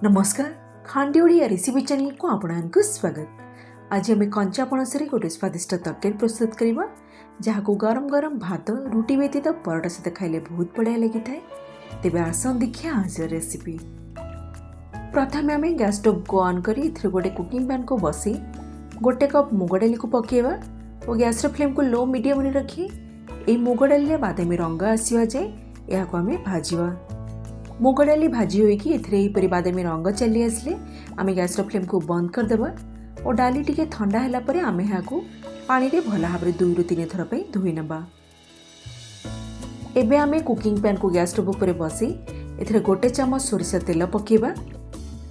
नमस्कार खांडी Odia recipe channel को आपको स्वागत। आज आम कंचा पणस गोटे स्वादिष्ट तरकारी प्रस्तुत करवा जहाँ को गरम गरम भात रुटी व्यतीत परोटा सहित खाइले बहुत बढ़िया लगी था। तेबे आसन देखिए आज रेसिपी। प्रथम आम गैस स्टोव को ऑन करी गोटे कुकिंग पैन को बसई गोटे कप मुग डाली को पकेवा और गैस फ्लेम को लो मीडियम रे रखी ए मुग डाली बादामी रंग आसवा जाए यह आम भाजवा। मुग डाली भाजी होईकि बादामी रंग चली आसले आम गैस फ्लेम को बंद करदेवा और डाली टिके ठंडा है पर आम यहाँ पानी रे भल भाव 2 ରୁ 3 थर धोई नबा। एबे आम कुकिंग पैन को गैस स्टोव पर बसई एथिरे गोटे चामच सोरिष तेल पकेबा।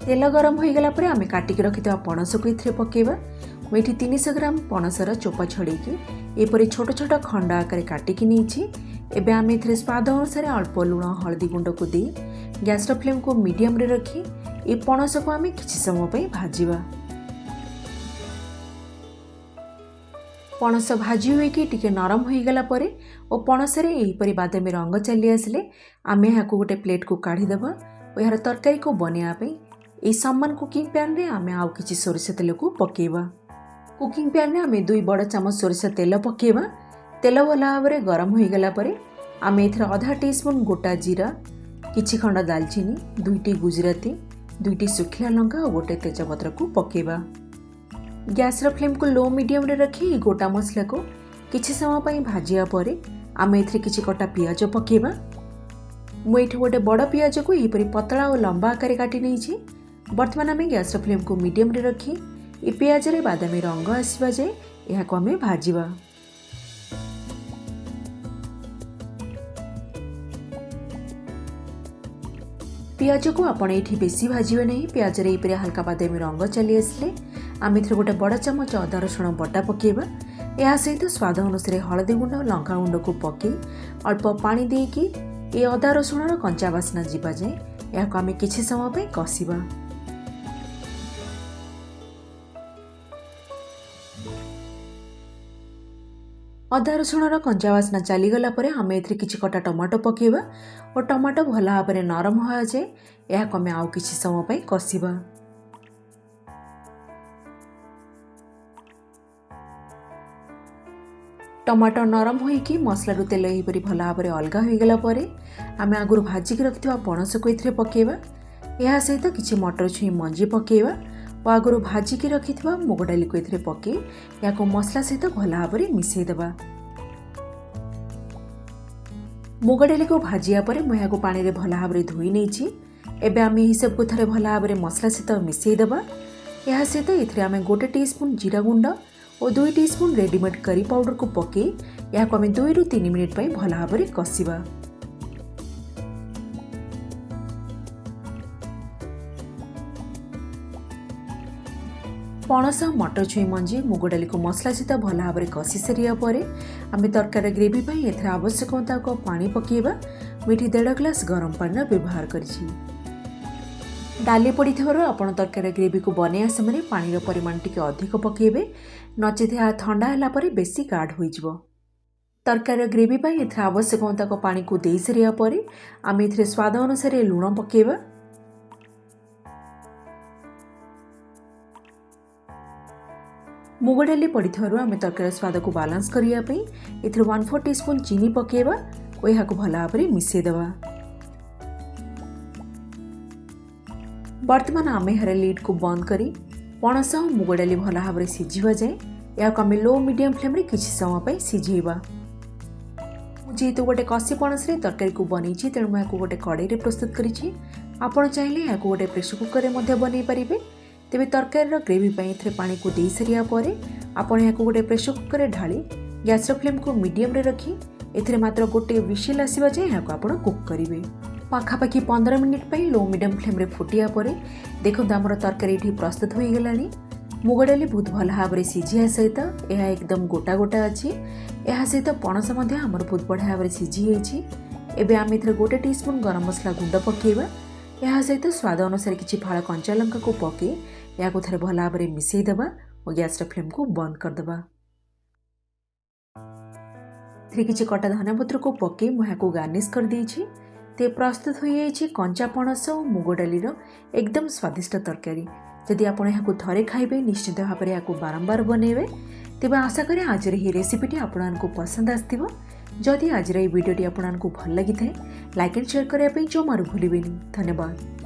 तेल गरम हो गला पर आम काटिक रखिथा पणस को एथिरे पकेबा। मुझे 300 ग्राम पणसर चोपा छड़ेकी एपरी छोट छोट खंड आकार काटिकी नहीं। एबे आम एथिरे स्वाद अनुसार अल्प लुण हल्दी गुंड को दे गैस फ्लेम को मीडियम रे रखी ए पणस को आम किछि समय पई भाजिबा। पणस भाजी होईकि टिके नरम हो गला परे और पणस रे एहीपरि बादामी रंग चली आसले आम यहाँ गोटे प्लेट को काढ़ी देबा और यार तरकारी को बनैया पई ए समान कुकिंग पैन रे आम आउ किछि सोरिष तेल को पकेबा। कुकिंग पैन रे आम 2 बड़ चामच सोरिष तेल पकेबा। तेल भल भाव में गरम हो गला परे आम एथिरे आधा टीस्पून गोटा जीरा किछि खंड दालचीनी 2टी गुजराती 2टी सुखिला लंका और गोटे तेजपत्र को पकेबा। गैस फ्लेम को लो मीडियम रे रखी गोटा मसला को किछि समय पई भाजिया परे आम एथिरे किछि कटा पियाज पकेबा। मु एठी गोटे बड़ पियाज को एहीपरि पतला और लंबा आकार काटी नहीं। वर्तमान आम गैस फ्लेम को मीडियम रे रखी ए पियाज रे बादामी रंग आसवा जाए यह आम भाजिबा। पियाज को आपण ये बेसी भाजवे नहीं। पियाज रे हल्का बादामी रंग चली आसले आम एथिरे गोटे बड़ चामच अदा रसुण बटा पकेबा। यह सहित स्वाद अनुसार हलदी गुंड और लंका गुंड को पके अल्प पानी देकी ए अदा रसुण कंचा बास्ना जीवा जाए यह आम किछि समय पे कसिबा। अदा रसुण कंचा बास्ना चलीगला आम एथिरे किछि कटा टमाटो पकेबा और टमाटो भल भाव में नरम हो जाए यह आम आउ किछि समय पे कसिबा। टमाटो नरम होईकि मसला तेल एहीपरि भल भाव में अलगा हो गला आम आगुरी भाजिक रखिथिबा पणस को एथिरे पकेबा। यह सहित किछि मटर छुई मंजी पकेबा और आगुरी भाजिक रखिथिबा मुग डाली को एथिरे पके या मसला सहित भल भाव में मिसई देबा। मुग डाली को भाजिया पर मैं यहाँ पानी रे भल भाव में धोई नहीं। एबे आम यही सब को थरे भल भाव में मसला सहित मिसई देबा। यह सहित एथिरे आम गोटे टीस्पून जीरा गुंड और 2 टीस्पून रेडीमेड करी पाउडर को पके या आम 2 ରୁ 3 मिनिट पई भल भाव में कसिबा। पणस मटर छुई मंजी मुग डाली को मसला सहित भल भाव में कषि सारिया परे आम तरकारी ग्रेवी पई एथिरे आवश्यक मुताबिक पानी पकेबा। मुझे 1.5 ग्लास गरम पानी व्यवहार करिछि। डाली पड़ी आपण तरकारी ग्रेवी को बनैया समय पानी परिमाण टिके अधिक पकेबे नचेत ठंडा है पर बेसी गाढ़ हो। तरकारी ग्रेवी पई एथिरे आवश्यक मुताबिक पानी को दे सारिया परे आम एथिरे स्वाद अनुसार लुण पकेबा। मुग डाली पड़ी आम तरकारी स्वाद को बालांस करने एथिरे 1/4 टीस्पून चीनी पकेबा और यह भल भाव में मिसई देबा। वर्तमान आम यार लीड को बंद करी पणस और मुग डाली भल भाव में सिझा जाए या आम लो मीडियम फ्लेम रे किछि समय पे सिझेबा। जेहेतु गोटे कषि पणस रे तरकारी को बनई तेणु मैं गोटे कड़ाई रे प्रस्तुत करिछि। आपण चाहिए या गोटे प्रेसर कुकर रे मध्य बनै परिबे। तेबे तरकारी ग्रेवी पई एथिरे पानी को दे सारिया परे आपण या गोटे प्रेसर कुकर रे ढाली गैस फ्लेम को मीडियम रे रखी एथिरे मात्र गोटे विशिल आसीबा जाए या आपण कुक करिवे। पाखापाखि 15 मिनिट पई लो मीडियम फ्लेम रे फुटिया परे देखो आमर तरकारी एठी प्रस्तुत हो गलानी। मुग डाली बहुत भल भाव में सिझिया सहित यह एकदम गोटा गोटा अच्छी। यह सहित पणस आमर बहुत बढ़िया भाव में सिझी होइछि। एबे आम एथिरे गोटे टीस्पून गरम मसला गुंड पकेबा। यह सहित स्वाद अनुसार किछि फाळ कंचा लंका को पके या थरे भल भाव में मिसई देबा और गैस फ्लेम को बंद करदेबा। किछि कटा धनिया पत्र को पके मैं गार्निश कर देछि। ते प्रस्तुत हो जाइए कंचा पणस और मुग डाली एकदम स्वादिष्ट तरकारी। जदि आप थे खाइबे निश्चित भाव में या बारंबार बनइबे तेज आशा करें आज ही रेसिपीटी आपको पसंद आसथिबो। जदि आज भिडियोटी आपको भल लगी लाइक एंड शेयर करने जमारू भूलें। धन्यवाद।